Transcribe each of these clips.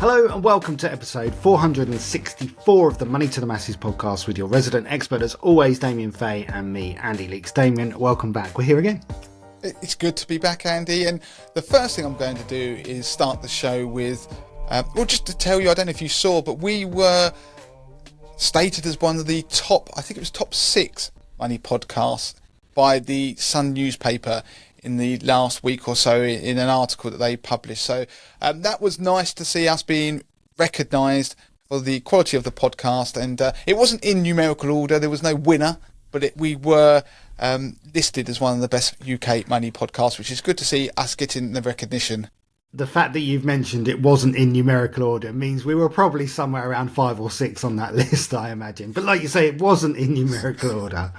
Hello and welcome to episode 464 of the Money to the Masses podcast with your resident expert as always, Damien Fay, and me, Andy Leaks. Damien, welcome back. We're here again. It's good to be back, Andy, and the first thing I'm going to do is start the show with, just to tell you, I don't know if you saw, but we were stated as one of the top 6 money podcasts by the Sun newspaper in the last week or so in an article that they published. So that was nice to see us being recognised for the quality of the podcast. And it wasn't in numerical order. There was no winner, but we were listed as one of the best UK money podcasts, which is good to see us getting the recognition. The fact that you've mentioned it wasn't in numerical order means we were probably somewhere around 5 or 6 on that list, I imagine. But like you say, it wasn't in numerical order.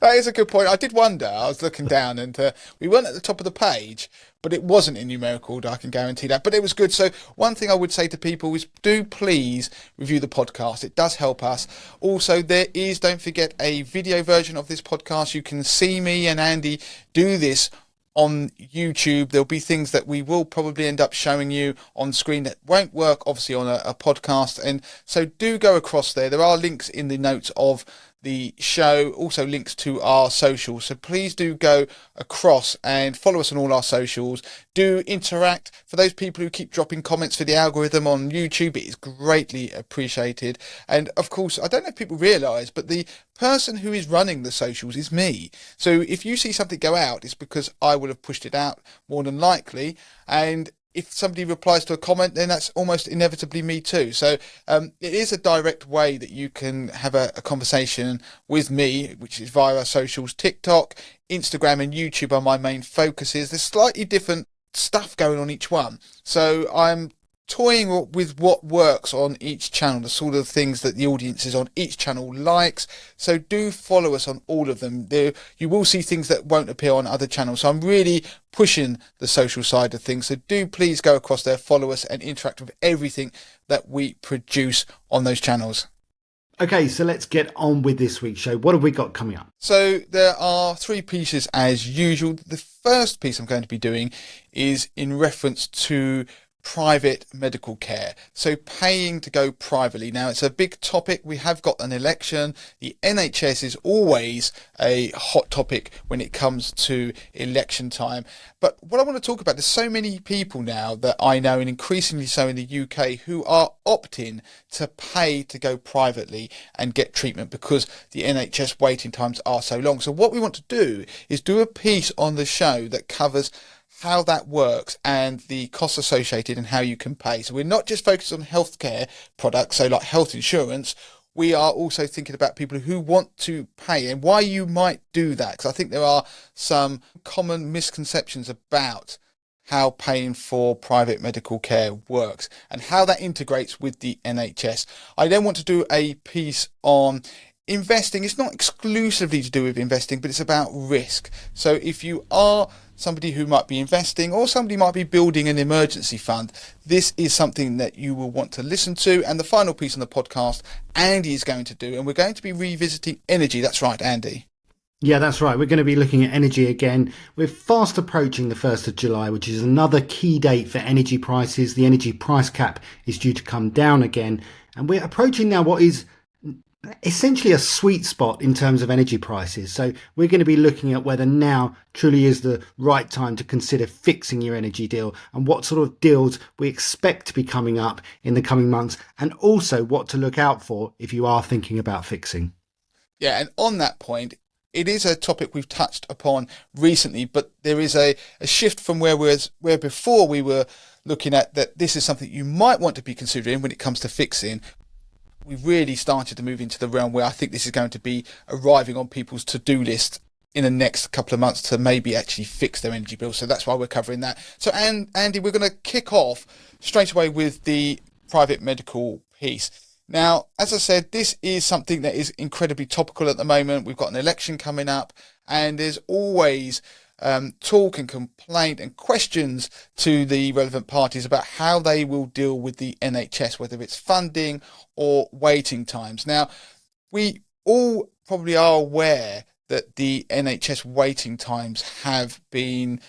That is a good point. I did wonder. I was looking down and we weren't at the top of the page, but it wasn't in numerical order, I can guarantee that. But it was good. So one thing I would say to people is do please review the podcast. It does help us. Also, there is, don't forget, a video version of this podcast. You can see me and Andy do this on YouTube. There'll be things that we will probably end up showing you on screen that won't work, obviously, on a podcast. And so do go across there. There are links in the notes of the show, also links to our socials, so please do go across and follow us on all our socials. Do interact. For those people who keep dropping comments for the algorithm on YouTube, it is greatly appreciated. And of course, I don't know if people realise, but the person who is running the socials is me. So if you see something go out, it's because I would have pushed it out more than likely. And if somebody replies to a comment, then that's almost inevitably me too. So it is a direct way that you can have a conversation with me, which is via our socials. TikTok, Instagram and YouTube are my main focuses. There's slightly different stuff going on each one. So I'm toying with what works on each channel, the sort of things that the audiences on each channel likes. So do follow us on all of them. You will see things that won't appear on other channels. So I'm really pushing the social side of things. So do please go across there, follow us and interact with everything that we produce on those channels. Okay, so let's get on with this week's show. What have we got coming up? So there are 3 pieces as usual. The first piece I'm going to be doing is in reference to private medical care, so paying to go privately. Now, it's a big topic. We have got an election. The NHS is always a hot topic when it comes to election time. But what I want to talk about, there's so many people now that I know, and increasingly so in the UK, who are opting to pay to go privately and get treatment because the NHS waiting times are so long. So what we want to do is do a piece on the show that covers how that works and the costs associated and how you can pay. So we're not just focused on healthcare products, so like health insurance. We are also thinking about people who want to pay and why you might do that, because I think there are some common misconceptions about how paying for private medical care works and how that integrates with the NHS. I then want to do a piece on investing. It's not exclusively to do with investing, but it's about risk. So if you are somebody who might be investing or somebody might be building an emergency fund, this is something that you will want to listen to. And the final piece on the podcast, Andy is going to do, and we're going to be revisiting energy. That's right, Andy. Yeah, that's right. We're going to be looking at energy again. We're fast approaching the 1st of July, which is another key date for energy prices. The energy price cap is due to come down again. And we're approaching now what is essentially a sweet spot in terms of energy prices. So we're going to be looking at whether now truly is the right time to consider fixing your energy deal and what sort of deals we expect to be coming up in the coming months, and also what to look out for if you are thinking about fixing. Yeah, and on that point, it is a topic we've touched upon recently, but there is a shift from where before we were looking at that this is something you might want to be considering when it comes to fixing. We've really started to move into the realm where I think this is going to be arriving on people's to-do list in the next couple of months to maybe actually fix their energy bill. So that's why we're covering that. So Andy, we're going to kick off straight away with the private medical piece. Now, as I said, this is something that is incredibly topical at the moment. We've got an election coming up and there's always talk and complaint and questions to the relevant parties about how they will deal with the NHS, whether it's funding or waiting times. Now, we all probably are aware that the NHS waiting times have been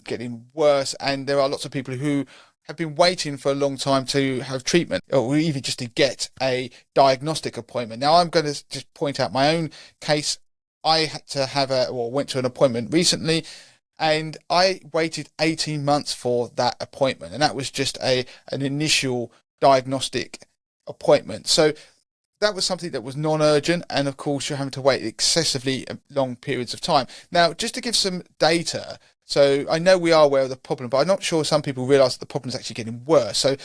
getting worse, and there are lots of people who have been waiting for a long time to have treatment or even just to get a diagnostic appointment. Now, I'm going to just point out my own case. I had to have went to an appointment recently, and I waited 18 months for that appointment, and that was just an initial diagnostic appointment. So that was something that was non-urgent, and of course you're having to wait excessively long periods of time. Now, just to give some data, so I know we are aware of the problem, but I'm not sure some people realise that the problem is actually getting worse. So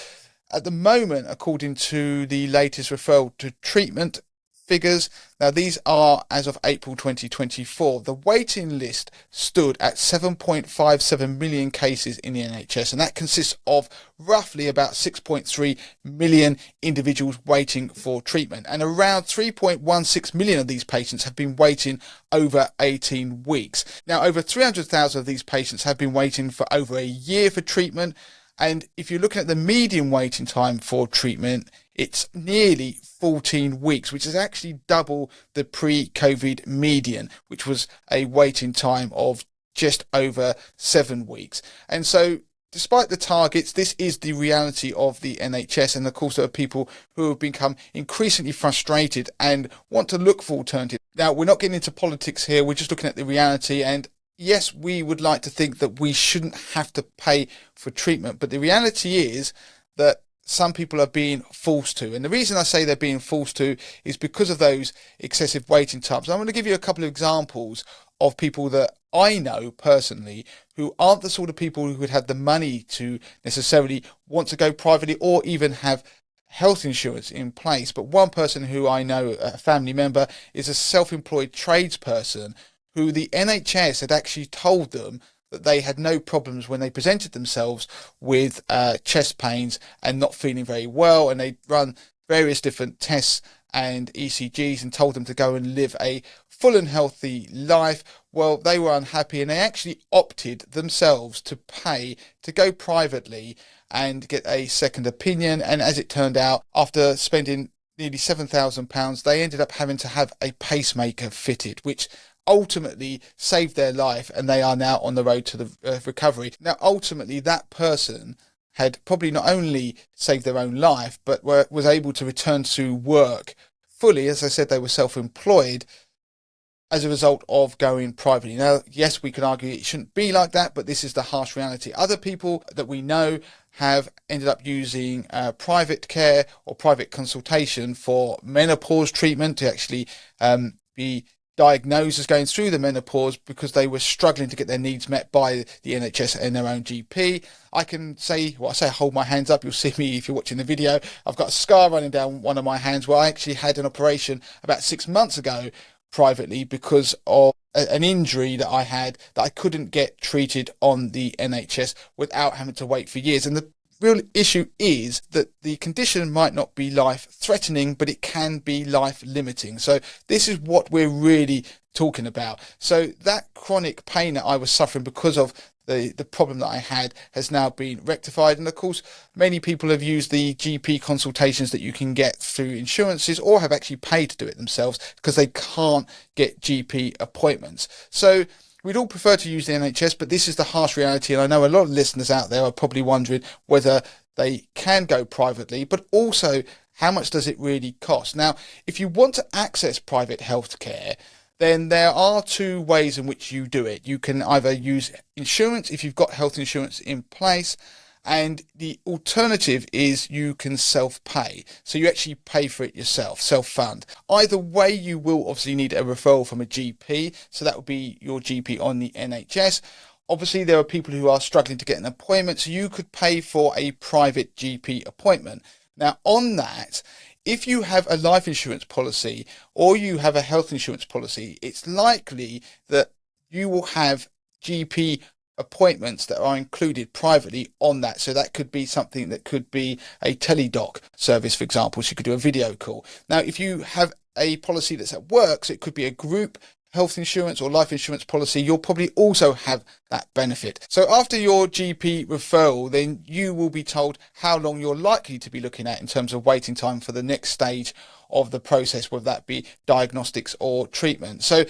at the moment, according to the latest referral to treatment figures, now these are as of April 2024, the waiting list stood at 7.57 million cases in the NHS, and that consists of roughly about 6.3 million individuals waiting for treatment, and around 3.16 million of these patients have been waiting over 18 weeks. Now, over 300,000 of these patients have been waiting for over a year for treatment, and if you're looking at the median waiting time for treatment, it's nearly 14 weeks, which is actually double the pre-COVID median, which was a waiting time of just over 7 weeks. And so, despite the targets, this is the reality of the NHS. And of course, there are people who have become increasingly frustrated and want to look for alternatives. Now, we're not getting into politics here. We're just looking at the reality. And yes, we would like to think that we shouldn't have to pay for treatment. But the reality is that some people are being forced to. And the reason I say they're being forced to is because of those excessive waiting times. I'm going to give you a couple of examples of people that I know personally who aren't the sort of people who would have the money to necessarily want to go privately or even have health insurance in place. But one person who I know, a family member, is a self-employed tradesperson who the NHS had actually told them that they had no problems when they presented themselves with chest pains and not feeling very well, and they'd run various different tests and ECGs and told them to go and live a full and healthy life. Well, they were unhappy, and they actually opted themselves to pay to go privately and get a second opinion. And as it turned out, after spending nearly £7,000, they ended up having to have a pacemaker fitted, which ultimately saved their life, and they are now on the road to the recovery. Now, ultimately, that person had probably not only saved their own life, but was able to return to work fully. As I said, they were self-employed as a result of going privately. Now, yes, we can argue it shouldn't be like that, but this is the harsh reality. Other people that we know have ended up using private care or private consultation for menopause treatment to actually be diagnosed as going through the menopause because they were struggling to get their needs met by the NHS and their own GP. I can say, well, I say hold my hands up. You'll see me if you're watching the video. I've got a scar running down one of my hands where I actually had an operation about 6 months ago privately because of an injury that I had that I couldn't get treated on the NHS without having to wait for years. And the real issue is that the condition might not be life-threatening, but it can be life-limiting. So this is what we're really talking about. So that chronic pain that I was suffering because of the problem that I had has now been rectified. And of course, many people have used the GP consultations that you can get through insurances or have actually paid to do it themselves because they can't get GP appointments. So we'd all prefer to use the NHS, but this is the harsh reality. And I know a lot of listeners out there are probably wondering whether they can go privately, but also how much does it really cost? Now, if you want to access private healthcare, then there are two ways in which you do it. You can either use insurance if you've got health insurance in place, and the alternative is you can self-pay. So you actually pay for it yourself, self-fund. Either way, you will obviously need a referral from a GP. So that would be your GP on the NHS. Obviously, there are people who are struggling to get an appointment, so you could pay for a private GP appointment. Now, on that, if you have a life insurance policy or you have a health insurance policy, it's likely that you will have GP appointments that are included privately on that. So that could be something that could be a teledoc service, for example, so you could do a video call. Now, if you have a policy that's at work, so it could be a group health insurance or life insurance policy, you'll probably also have that benefit. So after your GP referral, then you will be told how long you're likely to be looking at in terms of waiting time for the next stage of the process, whether that be diagnostics or treatment. So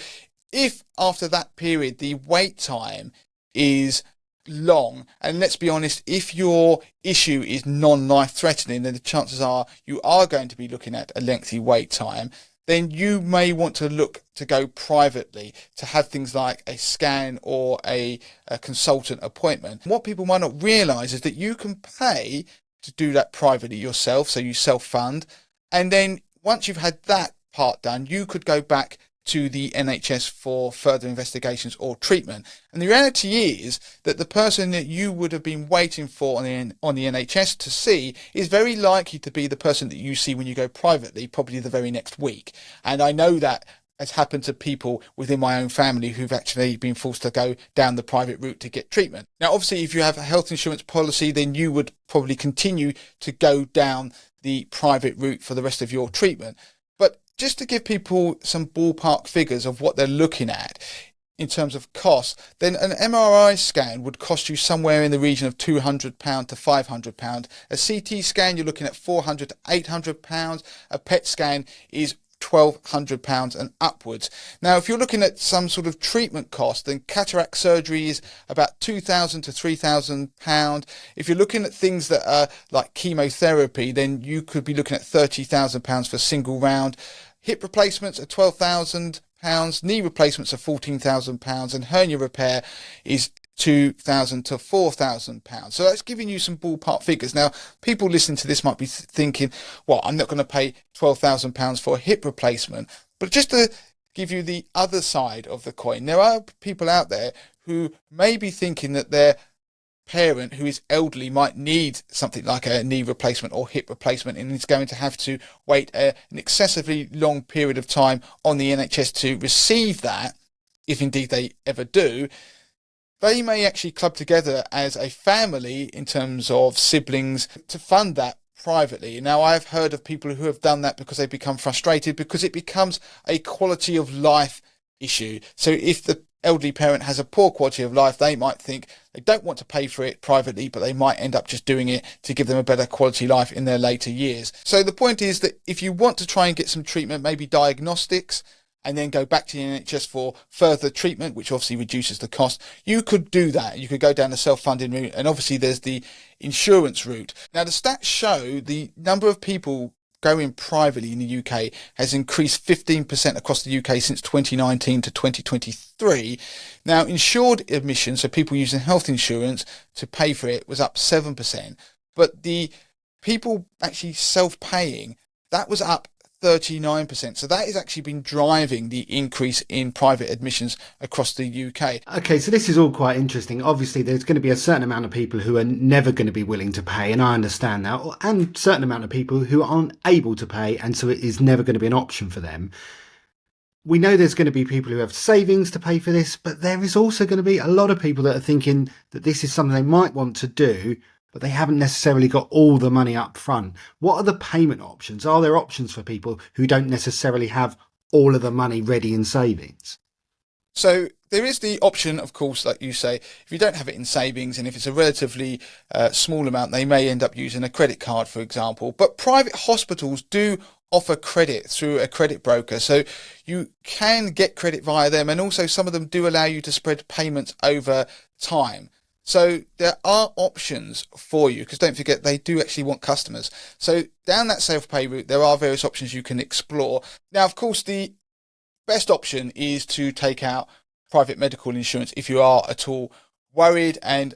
if after that period the wait time is long. And let's be honest, if your issue is non-life threatening, then the chances are you are going to be looking at a lengthy wait time. Then you may want to look to go privately to have things like a scan or a consultant appointment. What people might not realise is that you can pay to do that privately yourself, so you self-fund, and then once you've had that part done, you could go back to the NHS for further investigations or treatment. And the reality is that the person that you would have been waiting for on the NHS to see is very likely to be the person that you see when you go privately, probably the very next week. And I know that has happened to people within my own family who've actually been forced to go down the private route to get treatment. Now, obviously, if you have a health insurance policy, then you would probably continue to go down the private route for the rest of your treatment. But just to give people some ballpark figures of what they're looking at in terms of cost, then an MRI scan would cost you somewhere in the region of £200 to £500. A CT scan, you're looking at £400 to £800. A PET scan is £1,200 and upwards. Now, if you're looking at some sort of treatment cost, then cataract surgery is about £2,000 to £3,000. If you're looking at things that are like chemotherapy, then you could be looking at £30,000 for a single round. Hip replacements are £12,000, knee replacements are £14,000, and hernia repair is £2,000 to £4,000. So that's giving you some ballpark figures. Now, people listening to this might be thinking, well, I'm not going to pay £12,000 for a hip replacement. But just to give you the other side of the coin, there are people out there who may be thinking that their parent who is elderly might need something like a knee replacement or hip replacement and is going to have to wait an excessively long period of time on the NHS to receive that, if indeed they ever do. They may actually club together as a family in terms of siblings to fund that privately. Now, I've heard of people who have done that because they become frustrated because it becomes a quality of life issue. So if the elderly parent has a poor quality of life, they might think they don't want to pay for it privately, but they might end up just doing it to give them a better quality life in their later years. So the point is that if you want to try and get some treatment, maybe diagnostics, and then go back to the NHS for further treatment, which obviously reduces the cost, you could do that. You could go down the self-funding route, and obviously there's the insurance route. Now, the stats show the number of people going privately in the UK has increased 15% across the UK since 2019 to 2023. Now, insured admissions, so people using health insurance to pay for it, was up 7%. But the people actually self-paying, that was up 39%. So that has actually been driving the increase in private admissions across the UK. Okay, so this is all quite interesting. Obviously, there's going to be a certain amount of people who are never going to be willing to pay, and I understand that, and a certain amount of people who aren't able to pay, and so it is never going to be an option for them. We know there's going to be people who have savings to pay for this, but there is also going to be a lot of people that are thinking that this is something they might want to do, but they haven't necessarily got all the money up front. What are the payment options? Are there options for people who don't necessarily have all of the money ready in savings? So there is the option, of course, like you say, if you don't have it in savings and if it's a relatively small amount, they may end up using a credit card, for example. But private hospitals do offer credit through a credit broker. So you can get credit via them, and also some of them do allow you to spread payments over time. So there are options for you, because don't forget, they do actually want customers. So down that self-pay route, there are various options you can explore. Now, of course, the best option is to take out private medical insurance if you are at all worried and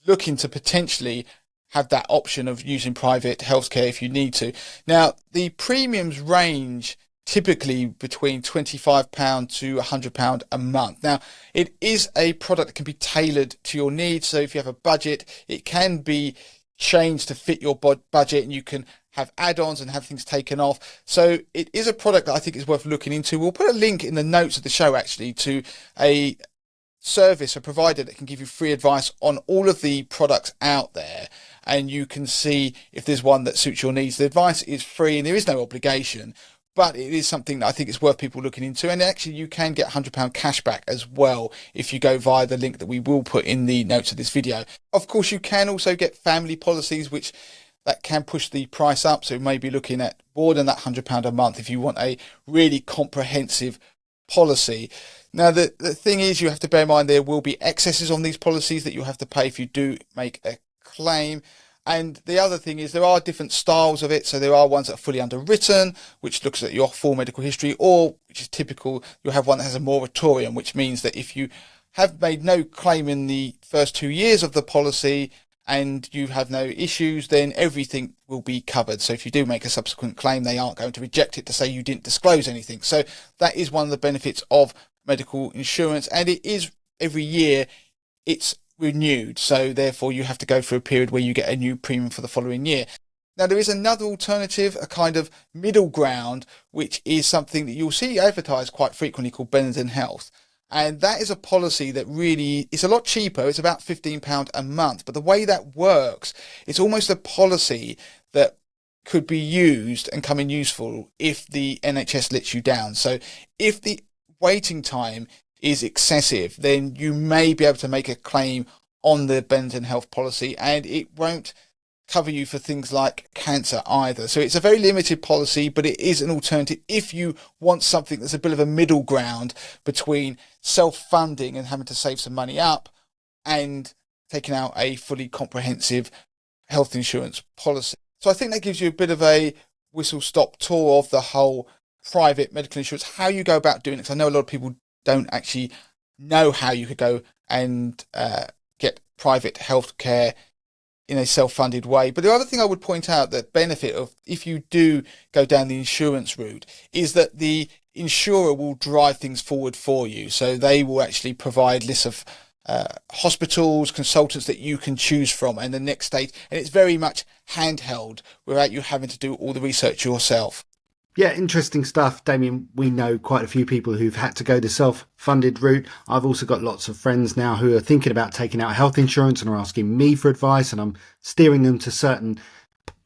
looking to potentially have that option of using private healthcare if you need to. Now, the premiums range typically between £25 to £100 a month. Now, it is a product that can be tailored to your needs. So if you have a budget, it can be changed to fit your budget, and you can have add-ons and have things taken off. So it is a product that I think is worth looking into. We'll put a link in the notes of the show actually to a service, a provider that can give you free advice on all of the products out there, and you can see if there's one that suits your needs. The advice is free and there is no obligation, but it is something that I think is worth people looking into. And actually, you can get £100 cash back as well if you go via the link that we will put in the notes of this video. Of course, you can also get family policies, which that can push the price up. So you may be looking at more than that £100 a month if you want a really comprehensive policy. Now, the thing is, you have to bear in mind there will be excesses on these policies that you'll have to pay if you do make a claim. And the other thing is there are different styles of it. So there are ones that are fully underwritten, which looks at your full medical history, or which is typical, you'll have one that has a moratorium, which means that if you have made no claim in the first 2 years of the policy and you have no issues, then everything will be covered. So if you do make a subsequent claim, they aren't going to reject it to say you didn't disclose anything. So that is one of the benefits of medical insurance, and it is every year it's renewed. So therefore you have to go through a period where you get a new premium for the following year. Now, there is another alternative, a kind of middle ground, which is something that you'll see advertised quite frequently called Benetton Health. And that is a policy that really is a lot cheaper. It's about £15 a month. But the way that works, it's almost a policy that could be used and come in useful if the NHS lets you down. So if the waiting time is excessive, then you may be able to make a claim on the Benetton Health policy, and it won't cover you for things like cancer either. So it's a very limited policy, but it is an alternative if you want something that's a bit of a middle ground between self-funding and having to save some money up and taking out a fully comprehensive health insurance policy. So I think that gives you a bit of a whistle-stop tour of the whole private medical insurance, how you go about doing it. Because I know a lot of people don't actually know how you could go and get private healthcare in a self-funded way. But the other thing I would point out, that benefit of if you do go down the insurance route, is that the insurer will drive things forward for you. So they will actually provide lists of hospitals, consultants that you can choose from, and the next stage, and it's very much handheld without you having to do all the research yourself. Yeah, interesting stuff, Damien. We know quite a few people who've had to go the self-funded route. I've also got lots of friends now who are thinking about taking out health insurance and are asking me for advice, and I'm steering them to certain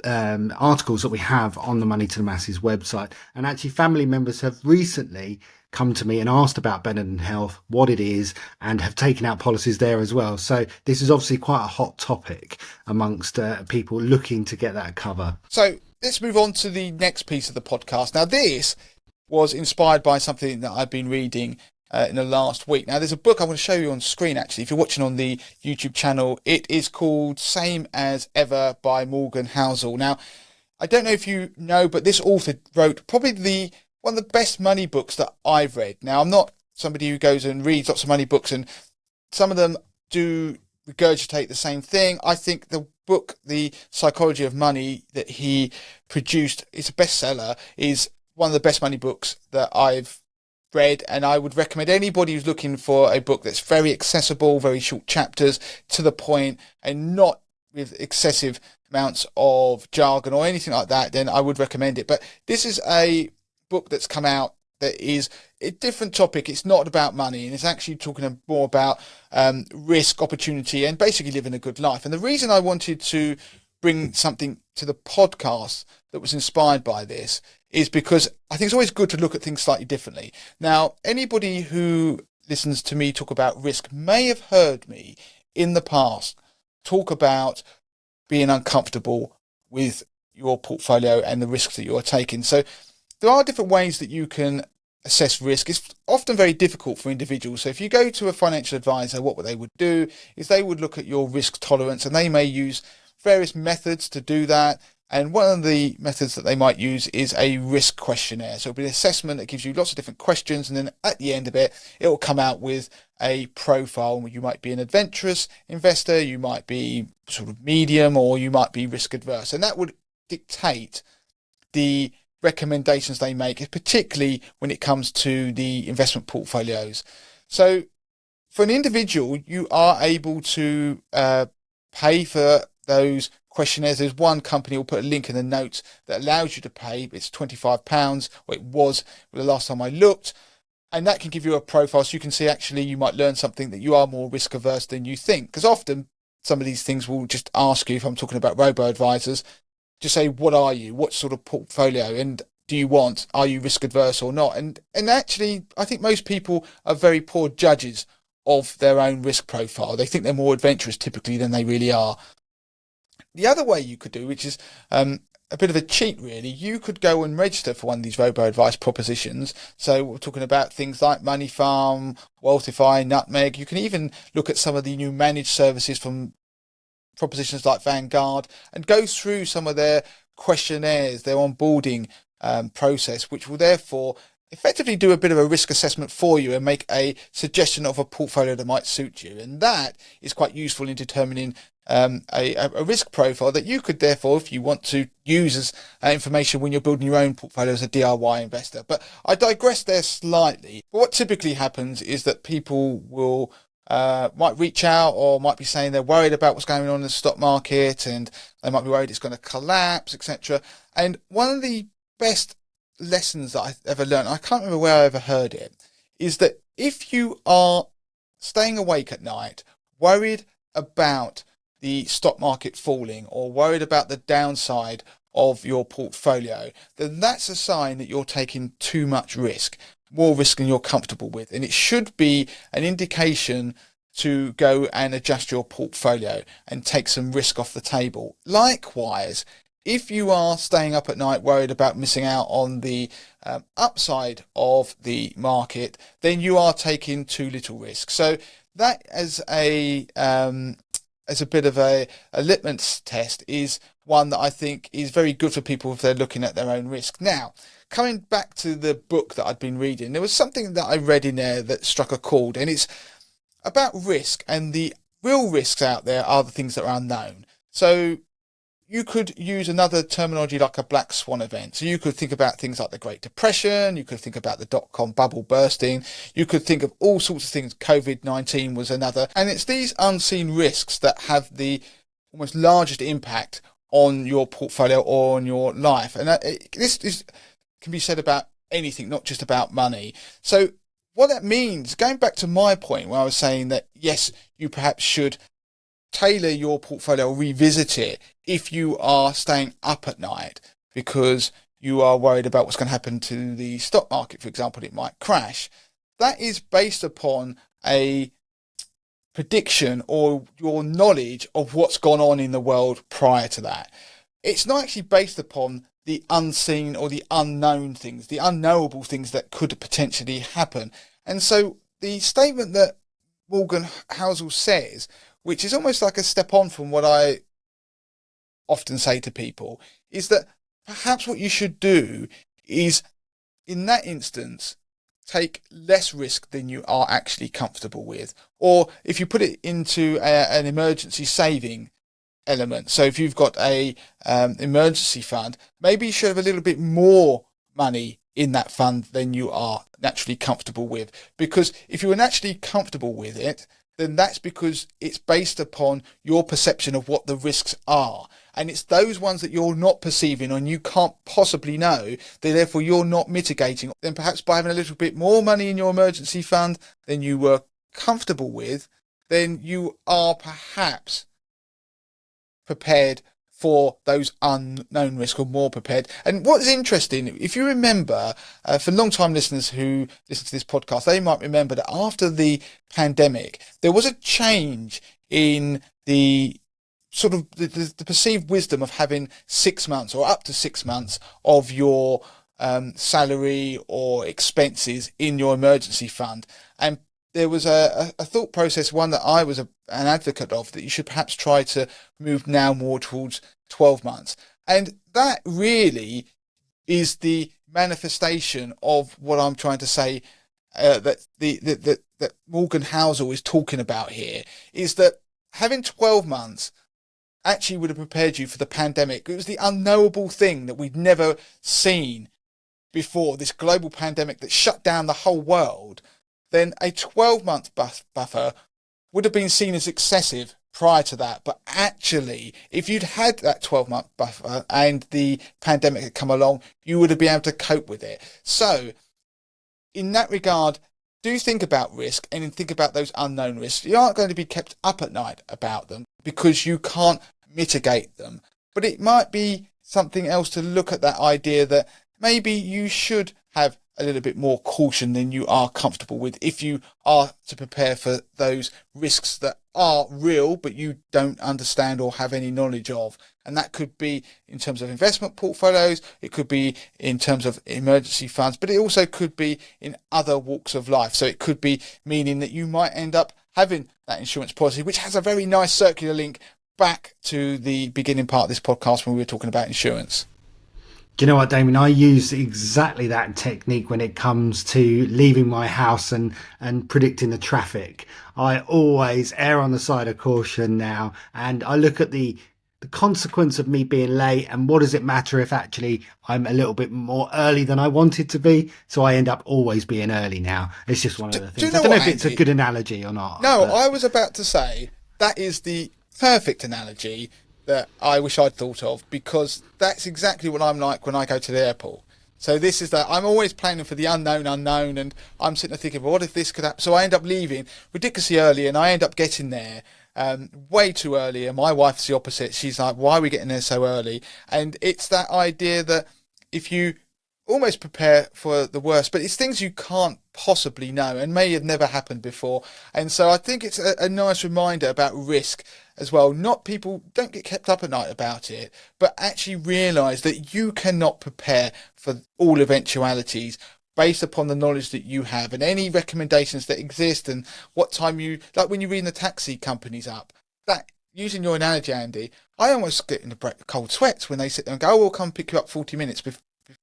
articles that we have on the Money to the Masses website. And actually family members have recently come to me and asked about Benetton Health, what it is, and have taken out policies there as well. So this is obviously quite a hot topic amongst people looking to get that cover. So let's move on to the next piece of the podcast. Now, this was inspired by something that I've been reading in the last week. Now, there's a book I want to show you on screen, actually. If you're watching on the YouTube channel, it is called Same as Ever by Morgan Housel. Now, I don't know if you know, but this author wrote probably one of the best money books that I've read. Now, I'm not somebody who goes and reads lots of money books, and some of them do regurgitate the same thing. I think the book, The Psychology of Money, that he produced, is a bestseller, is one of the best money books that I've read, and I would recommend anybody who's looking for a book that's very accessible, very short chapters, to the point, and not with excessive amounts of jargon or anything like that, then I would recommend it. But this is a book that's come out that is a different topic. It's not about money, and it's actually talking more about risk, opportunity, and basically living a good life. And the reason I wanted to bring something to the podcast that was inspired by this is because I think it's always good to look at things slightly differently. Now, anybody who listens to me talk about risk may have heard me in the past talk about being uncomfortable with your portfolio and the risks that you're taking. So there are different ways that you can assess risk. It's often very difficult for individuals. So if you go to a financial advisor, what they would do is they would look at your risk tolerance, and they may use various methods to do that. And one of the methods that they might use is a risk questionnaire. So it'll be an assessment that gives you lots of different questions, and then at the end of it, it will come out with a profile. You might be an adventurous investor, you might be sort of medium, or you might be risk adverse. And that would dictate the recommendations they make, particularly when it comes to the investment portfolios. So for an individual, you are able to pay for those questionnaires. There's one company, will put a link in the notes, that allows you to pay. It's £25, or it was the last time I looked, and that can give you a profile, so you can see actually you might learn something that you are more risk averse than you think. Because often some of these things will just ask you, if I'm talking about robo advisors, just say, what are you? What sort of portfolio? And do you want? Are you risk adverse or not? And actually, I think most people are very poor judges of their own risk profile. They think they're more adventurous typically than they really are. The other way you could do, which is a bit of a cheat, really. You could go and register for one of these robo-advice propositions. So we're talking about things like Money Farm, Wealthify, Nutmeg. You can even look at some of the new managed services from propositions like Vanguard and go through some of their questionnaires, their onboarding process, which will therefore effectively do a bit of a risk assessment for you and make a suggestion of a portfolio that might suit you. And that is quite useful in determining a risk profile that you could therefore, if you want to, use as information when you're building your own portfolio as a DIY investor. But I digress there slightly. What typically happens is that people will might reach out or might be saying they're worried about what's going on in the stock market, and they might be worried it's going to collapse, etc. And one of the best lessons that I've ever learned, I can't remember where I ever heard it, is that if you are staying awake at night, worried about the stock market falling or worried about the downside of your portfolio, then that's a sign that you're taking too much risk, more risk than you're comfortable with. And it should be an indication to go and adjust your portfolio and take some risk off the table. Likewise, if you are staying up at night worried about missing out on the upside of the market, then you are taking too little risk. So that as a bit of a litmus test is one that I think is very good for people if they're looking at their own risk. Now, coming back to the book that I'd been reading, there was something that I read in there that struck a chord, and it's about risk, and the real risks out there are the things that are unknown. So you could use another terminology like a black swan event. So you could think about things like the Great Depression, you could think about the dot-com bubble bursting, you could think of all sorts of things. COVID-19 was another. And it's these unseen risks that have the almost largest impact on your portfolio or on your life. And this can be said about anything, not just about money. So what that means, going back to my point where I was saying that, yes, you perhaps should tailor your portfolio, revisit it if you are staying up at night because you are worried about what's going to happen to the stock market, for example, it might crash. That is based upon a prediction or your knowledge of what's gone on in the world prior to that. It's not actually based upon the unseen or the unknown things, the unknowable things that could potentially happen. And so the statement that Morgan Housel says, which is almost like a step on from what I often say to people, is that perhaps what you should do is, in that instance, take less risk than you are actually comfortable with. Or if you put it into an emergency saving element, so if you've got a emergency fund, maybe you should have a little bit more money in that fund than you are naturally comfortable with. Because if you were naturally comfortable with it, then that's because it's based upon your perception of what the risks are. And it's those ones that you're not perceiving and you can't possibly know, that therefore you're not mitigating. Then perhaps by having a little bit more money in your emergency fund than you were comfortable with, then you are perhaps prepared for those unknown risks, or more prepared. And what's interesting, if you remember, for long-time listeners who listen to this podcast, they might remember that after the pandemic, there was a change in the sort of the perceived wisdom of having 6 months or up to 6 months of your salary or expenses in your emergency fund. And there was a thought process, one that I was an advocate of, that you should perhaps try to move now more towards 12 months. And that really is the manifestation of what I'm trying to say, that Morgan Housel is talking about here, is that having 12 months actually would have prepared you for the pandemic. It was the unknowable thing that we'd never seen before, this global pandemic that shut down the whole world. Then a 12-month buffer would have been seen as excessive prior to that. But actually, if you'd had that 12-month buffer and the pandemic had come along, you would have been able to cope with it. So in that regard, do think about risk and think about those unknown risks. You aren't going to be kept up at night about them because you can't mitigate them. But it might be something else to look at, that idea that maybe you should have a little bit more caution than you are comfortable with if you are to prepare for those risks that are real but you don't understand or have any knowledge of. And that could be in terms of investment portfolios, it could be in terms of emergency funds, but it also could be in other walks of life. So it could be meaning that you might end up having that insurance policy, which has a very nice circular link back to the beginning part of this podcast when we were talking about insurance. Do you know what, Damien? I use exactly that technique when it comes to leaving my house and predicting the traffic. I always err on the side of caution now, and I look at the consequence of me being late, and what does it matter if actually I'm a little bit more early than I wanted to be. So I end up always being early now. It's just one of the things. I don't know if it's a good analogy or not. No, I was about to say that is the perfect analogy that I wish I'd thought of, because that's exactly what I'm like when I go to the airport. So this is that I'm always planning for the unknown, and I'm sitting there thinking, well, what if this could happen? So I end up leaving ridiculously early, and I end up getting there way too early. And my wife's the opposite. She's like, why are we getting there so early? And it's that idea that if you almost prepare for the worst, but it's things you can't possibly know and may have never happened before. And so I think it's a nice reminder about risk as well. Not people don't get kept up at night about it, but actually realise that you cannot prepare for all eventualities based upon the knowledge that you have and any recommendations that exist, and what time you, like when you're reading the taxi companies up, that, using your analogy, Andy, I almost get in the cold sweats when they sit there and go, oh, we'll come pick you up 40 minutes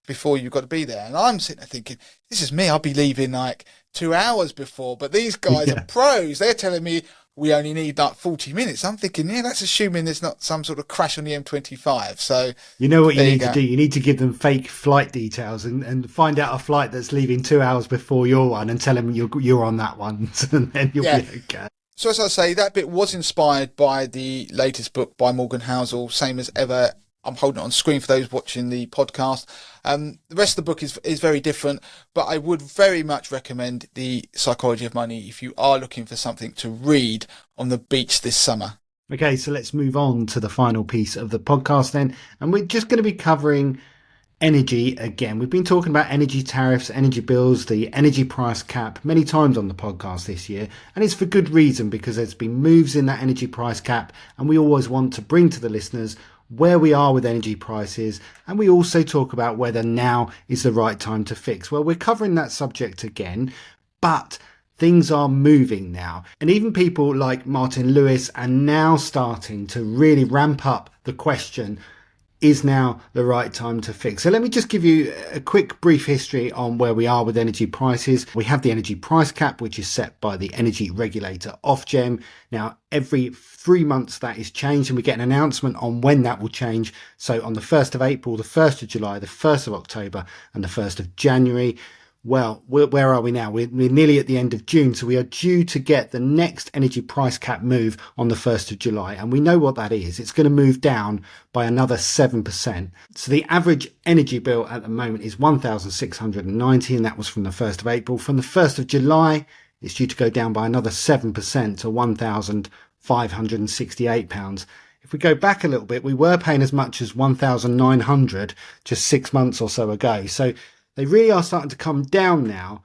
before you've got to be there. And I'm sitting there thinking, this is me, I'll be leaving like 2 hours before, but these guys are pros. They're telling me we only need like 40 minutes. I'm thinking, yeah, that's assuming there's not some sort of crash on the M25. So you know what you need to do? You need to give them fake flight details and find out a flight that's leaving 2 hours before your one and tell them you're on that one. And then you'll be okay. So as I say, that bit was inspired by the latest book by Morgan Housel, Same as Ever. I'm holding it on screen for those watching the podcast. The rest of the book is very different, but I would very much recommend The Psychology of Money if you are looking for something to read on the beach this summer. Okay, so let's move on to the final piece of the podcast then. And we're just going to be covering energy again. We've been talking about energy tariffs, energy bills, the energy price cap many times on the podcast this year. And it's for good reason, because there's been moves in that energy price cap. And we always want to bring to the listeners where we are with energy prices, and we also talk about whether now is the right time to fix. Well, we're covering that subject again, but things are moving now, and even people like Martin Lewis are now starting to really ramp up the question, is now the right time to fix? So let me just give you a quick brief history on where we are with energy prices. We have the energy price cap, which is set by the energy regulator Ofgem. Now, every 3 months that is changed, and we get an announcement on when that will change. So on the 1st of April, the 1st of July, the 1st of October, and the 1st of January. Well, where are we now? We're nearly at the end of June, so we are due to get the next energy price cap move on the 1st of July, and we know what that is. It's going to move down by another 7%. So the average energy bill at the moment is £1,690, and that was from the 1st of April. From the 1st of July, it's due to go down by another 7% to £1,568. If we go back a little bit, we were paying as much as £1,900 just 6 months or so ago. So they really are starting to come down now,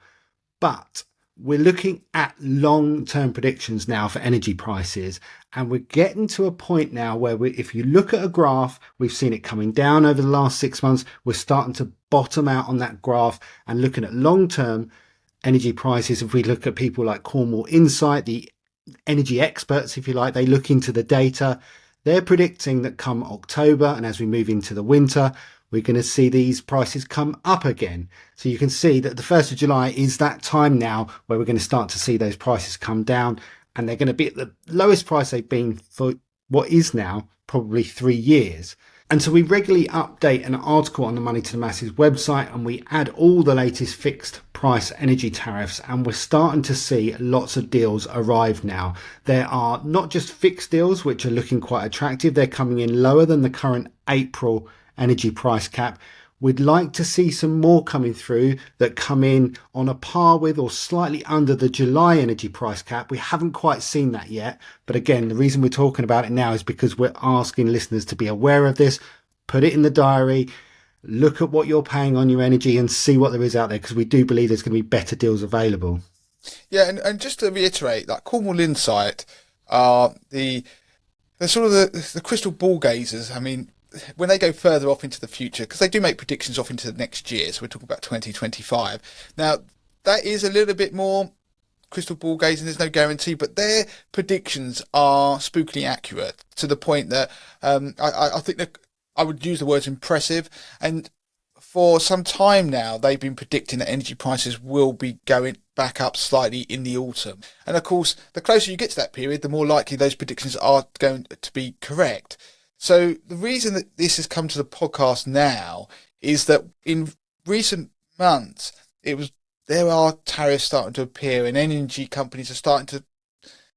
but we're looking at long-term predictions now for energy prices, and we're getting to a point now where if you look at a graph, we've seen it coming down over the last 6 months. We're starting to bottom out on that graph and looking at long-term energy prices. If we look at people like Cornwall Insight, the energy experts, if you like, they look into the data. They're predicting that come October, and as we move into the winter, we're going to see these prices come up again. So you can see that the 1st of July is that time now where we're going to start to see those prices come down, and they're going to be at the lowest price they've been for what is now probably 3 years. And so we regularly update an article on the Money to the Masses website, and we add all the latest fixed price energy tariffs, and we're starting to see lots of deals arrive now. There are not just fixed deals, which are looking quite attractive. They're coming in lower than the current April energy price cap. We'd like to see some more coming through that come in on a par with or slightly under the July energy price cap. We haven't quite seen that yet, but again, the reason we're talking about it now is because we're asking listeners to be aware of this. Put it in the diary. look at what you're paying on your energy and see what there is out there, because we do believe there's going to be better deals available. Yeah, and just to reiterate, like Cornwall Insight are they're sort of the crystal ball gazers. I mean, when they go further off into the future, because they do make predictions off into the next year, so we're talking about 2025. Now, that is a little bit more crystal ball gazing, there's no guarantee, but their predictions are spookily accurate to the point that I think that I would use the words impressive. And for some time now, they've been predicting that energy prices will be going back up slightly in the autumn. And of course, the closer you get to that period, the more likely those predictions are going to be correct. So the reason that this has come to the podcast now is that in recent months, there are tariffs starting to appear, and energy companies are starting to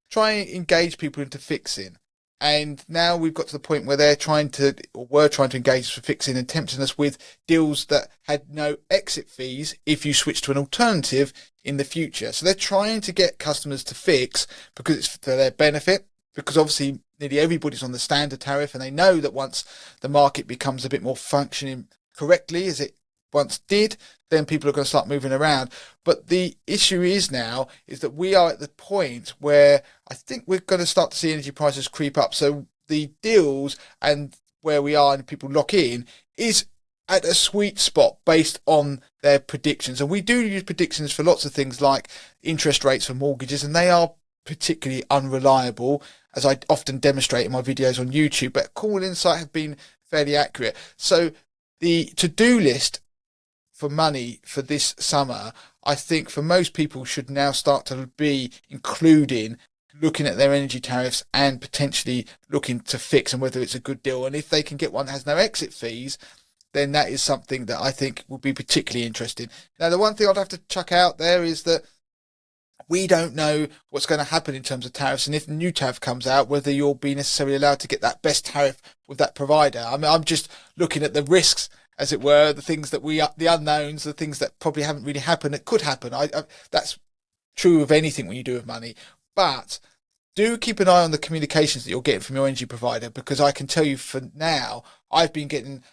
try and engage people into fixing. And now we've got to the point where were trying to engage us for fixing and tempting us with deals that had no exit fees if you switch to an alternative in the future. So they're trying to get customers to fix because it's for their benefit, because obviously nearly everybody's on the standard tariff, and they know that once the market becomes a bit more functioning correctly, as it once did, then people are going to start moving around. But the issue is that we are at the point where I think we're going to start to see energy prices creep up. So the deals and where we are and people lock in is at a sweet spot based on their predictions. And we do use predictions for lots of things like interest rates for mortgages, and they are particularly unreliable, as I often demonstrate in my videos on YouTube. But Cornwall Insight have been fairly accurate. So the to-do list for money for this summer, I think for most people should now start to be including looking at their energy tariffs and potentially looking to fix and whether it's a good deal. And if they can get one that has no exit fees, then that is something that I think will be particularly interesting. Now, the one thing I'd have to chuck out there is that we don't know what's going to happen in terms of tariffs, and if the new tariff comes out, whether you'll be necessarily allowed to get that best tariff with that provider. I mean, I'm just looking at the risks, as it were, the things that the unknowns, the things that probably haven't really happened that could happen. That's true of anything when you do with money. But do keep an eye on the communications that you're getting from your energy provider, because I can tell you for now, I've been getting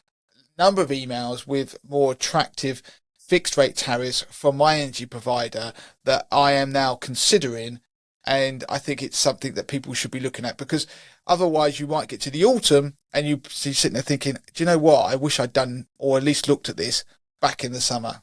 a number of emails with more attractive fixed rate tariffs from my energy provider that I am now considering. And I think it's something that people should be looking at, because otherwise you might get to the autumn and you see sitting there thinking, do you know what? I wish I'd done, or at least looked at this back in the summer.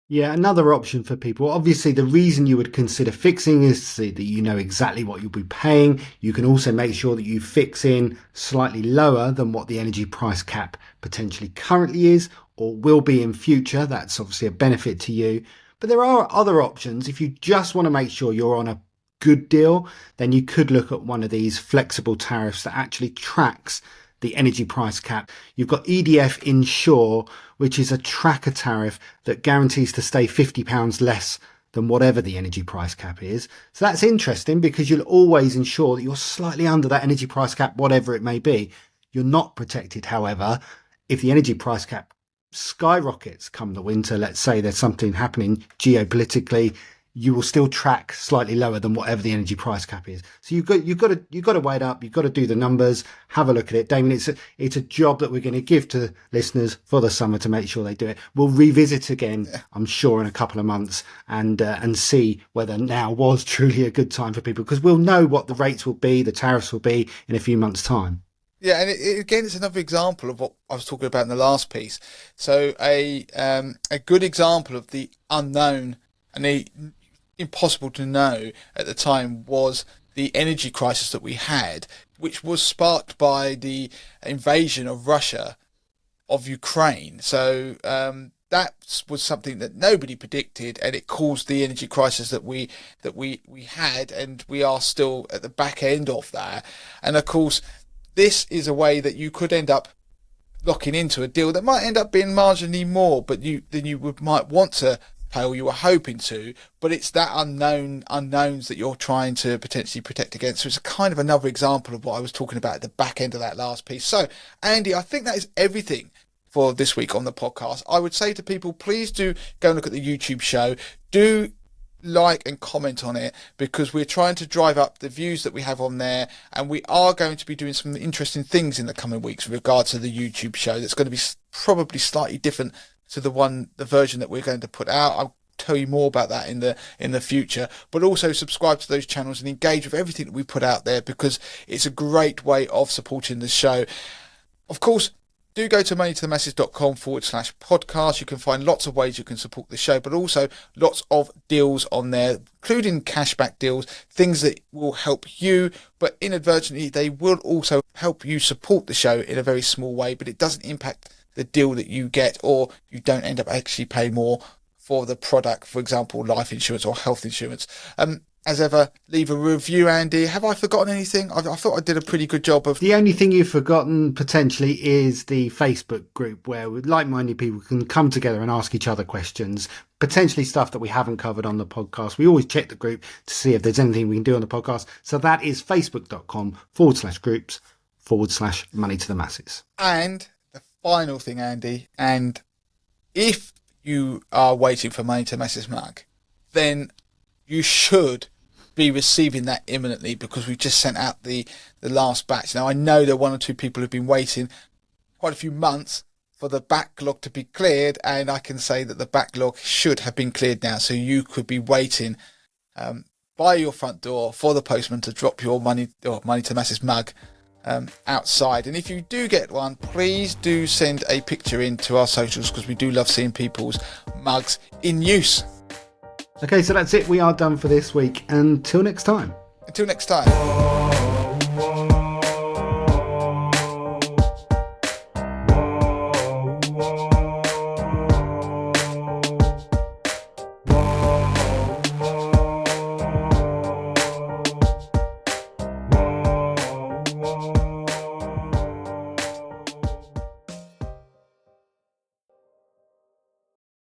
Yeah, another option for people. Obviously, the reason you would consider fixing is so that you know exactly what you'll be paying. You can also make sure that you fix in slightly lower than what the energy price cap potentially currently is or will be in future. That's obviously a benefit to you. But there are other options. If you just want to make sure you're on a good deal, then you could look at one of these flexible tariffs that actually tracks the energy price cap. You've got EDF Insure, which is a tracker tariff that guarantees to stay £50 less than whatever the energy price cap is. So that's interesting, because you'll always ensure that you're slightly under that energy price cap, whatever it may be. You're not protected, however, if the energy price cap skyrockets come the winter. Let's say there's something happening geopolitically, you will still track slightly lower than whatever the energy price cap is. So you've got to weigh it up. You've got to do the numbers, have a look at it. Damien, it's a job that we're going to give to listeners for the summer to make sure they do it. We'll revisit again, I'm sure, in a couple of months and see whether now was truly a good time for people, because we'll know what the rates will be, the tariffs will be in a few months' time. Yeah, and again, it's another example of what I was talking about in the last piece. So a good example of the unknown and the impossible to know at the time was the energy crisis that we had, which was sparked by the invasion of Russia of Ukraine. So that was something that nobody predicted, and it caused the energy crisis that we had, and we are still at the back end of that. And of course, this is a way that you could end up locking into a deal that might end up being marginally more, but than you might want to pay, or you were hoping to. But it's that unknowns that you're trying to potentially protect against. So it's a kind of another example of what I was talking about at the back end of that last piece. So, Andy, I think that is everything for this week on the podcast. I would say to people, please do go and look at the YouTube show. Do like and comment on it, because we're trying to drive up the views that we have on there, and we are going to be doing some interesting things in the coming weeks with regard to the YouTube show. That's going to be probably slightly different to the version that we're going to put out. I'll tell you more about that in the future, but also subscribe to those channels and engage with everything that we put out there, because it's a great way of supporting the show. Of course, do go to moneytothemasses.com/podcast. You can find lots of ways you can support the show, but also lots of deals on there, including cashback deals, things that will help you, but inadvertently they will also help you support the show in a very small way, but it doesn't impact the deal that you get, or you don't end up actually paying more for the product, for example, life insurance or health insurance. As ever, leave a review, Andy. Have I forgotten anything? I thought I did a pretty good job of... The only thing you've forgotten potentially is the Facebook group, where like-minded people can come together and ask each other questions, potentially stuff that we haven't covered on the podcast. We always check the group to see if there's anything we can do on the podcast. So that is facebook.com/groups/money to the masses. And the final thing, Andy, and if you are waiting for Money to the Masses mug, then you should be receiving that imminently, because we've just sent out the last batch. Now, I know there are one or two people who've been waiting quite a few months for the backlog to be cleared, and I can say that the backlog should have been cleared now, so you could be waiting by your front door for the postman to drop your Money to the Masses mug outside. And if you do get one, please do send a picture in to our socials, because we do love seeing people's mugs in use. Okay, so that's it. We are done for this week. Until next time. Until next time.